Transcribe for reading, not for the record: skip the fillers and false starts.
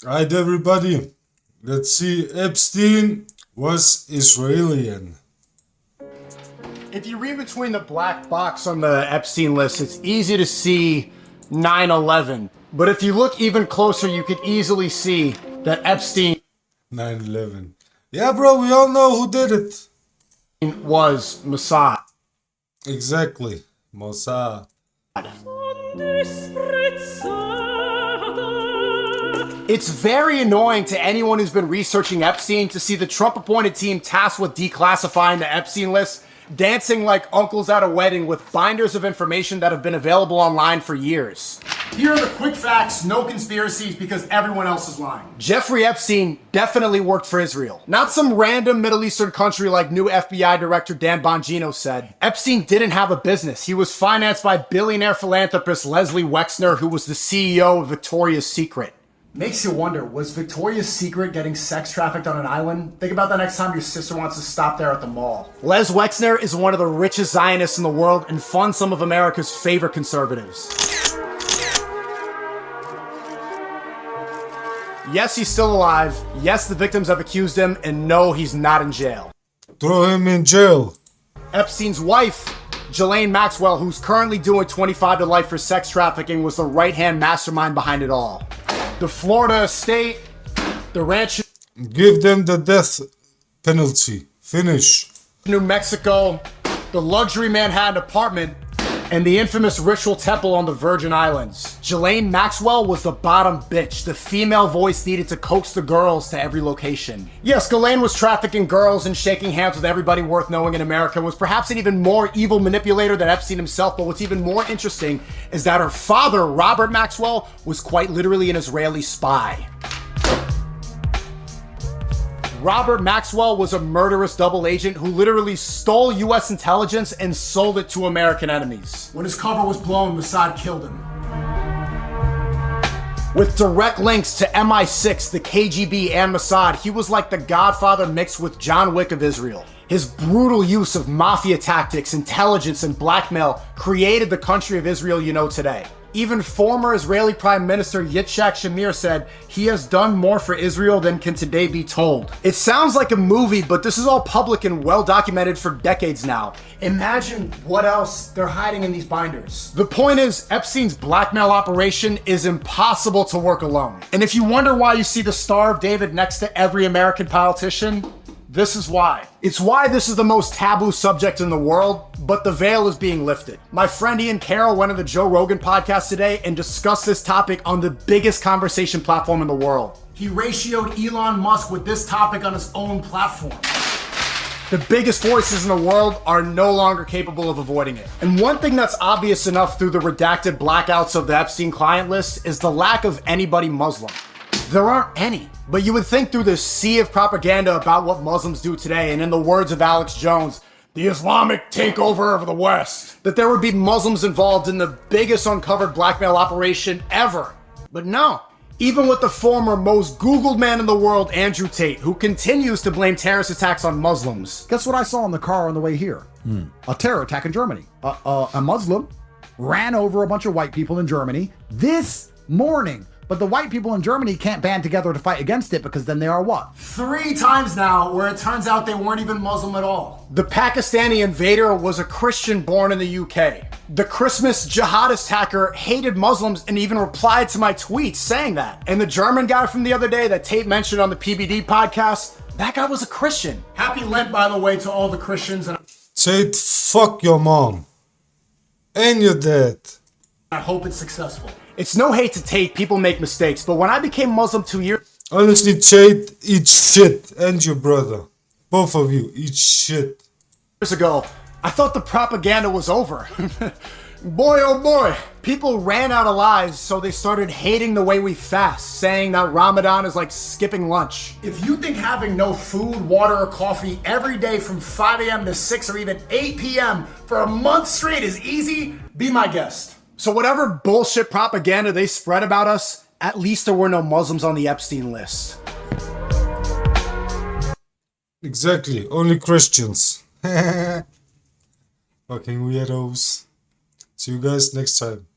Alright, everybody. Let's see. Epstein was Israeli. If you read between the black box on the Epstein list, it's easy to see 9/11. But if you look even closer, you could easily see that Epstein 9/11. Yeah, bro, we all know who did it. was Mossad. Exactly. Mossad. It's very annoying to anyone who's been researching Epstein to see the Trump-appointed team tasked with declassifying the Epstein list dancing like uncles at a wedding with binders of information that have been available online for years. Here are the quick facts, no conspiracies, because everyone else is lying. Jeffrey Epstein definitely worked for Israel. Not some random Middle Eastern country like new FBI Director Dan Bongino said. Epstein didn't have a business. He was financed by billionaire philanthropist Leslie Wexner, who was the CEO of Victoria's Secret. Makes you wonder, was Victoria's Secret getting sex trafficked on an island? Think about that next time your sister wants to stop there at the mall. Les Wexner is one of the richest Zionists in the world and funds some of America's favorite conservatives. Yes, he's still alive. Yes, the victims have accused him, and no, he's not in jail. Throw him in jail. Epstein's wife, Ghislaine Maxwell, who's currently doing 25 to life for sex trafficking, was the right-hand mastermind behind it all. The Florida estate, the ranch, Give them the death penalty. Finish. New Mexico, the luxury Manhattan apartment, and the infamous ritual temple on the Virgin Islands. Ghislaine Maxwell was the bottom bitch, the female voice needed to coax the girls to every location. Yes, Ghislaine was trafficking girls and shaking hands with everybody worth knowing in America, was perhaps an even more evil manipulator than Epstein himself, but what's even more interesting is that her father, Robert Maxwell, was quite literally an Israeli spy. Robert Maxwell was a murderous double agent who literally stole US intelligence and sold it to American enemies. When his cover was blown, Mossad killed him. With direct links to MI6, the KGB, and Mossad, he was like the Godfather mixed with John Wick of Israel. His brutal use of mafia tactics, intelligence, and blackmail created the country of Israel you know today. Even former Israeli Prime Minister Yitzhak Shamir said he has done more for Israel than can today be told. It sounds like a movie, but this is all public and well documented for decades now. Imagine what else they're hiding in these binders. The point is, Epstein's blackmail operation is impossible to work alone. And if you wonder why you see the Star of David next to every American politician, this is why. It's why this is the most taboo subject in the world, but the veil is being lifted. My friend Ian Carroll went on the Joe Rogan podcast today and discussed this topic on the biggest conversation platform in the world. He ratioed Elon Musk with this topic on his own platform. The biggest voices in the world are no longer capable of avoiding it. And one thing that's obvious enough through the redacted blackouts of the Epstein client list is the lack of anybody Muslim. There aren't any. But you would think through the sea of propaganda about what Muslims do today, and in the words of Alex Jones, the Islamic takeover of the West, that there would be Muslims involved in the biggest uncovered blackmail operation ever. But no. Even with the former most Googled man in the world, Andrew Tate, who continues to blame terrorist attacks on Muslims. Guess what I saw in the car on the way here? A terror attack in Germany. A Muslim ran over a bunch of white people in Germany this morning. But the white people in Germany can't band together to fight against it because then they are what? 3 times now where it turns out they weren't even Muslim at all. The Pakistani invader was a Christian born in the UK. The Christmas jihadist hacker hated Muslims and even replied to my tweets saying that. And the German guy from the other day that Tate mentioned on the PBD podcast, that guy was a Christian. Happy Lent, by the way, to all the Christians. And Tate, fuck your mom. And your dad. I hope it's successful. It's no hate to Tate, people make mistakes, but when I became Muslim 2 years Honestly, Tate, eat shit. And your brother. Both of you, eat shit. ago, I thought the propaganda was over. Boy, oh boy, people ran out of lies, so they started hating the way we fast, saying that Ramadan is like skipping lunch. If you think having no food, water, or coffee every day from 5 a.m. to 6 or even 8 p.m. for a month straight is easy, be my guest. So whatever bullshit propaganda they spread about us, at least there were no Muslims on the Epstein list. Exactly, only Christians. Fucking weirdos. See you guys next time.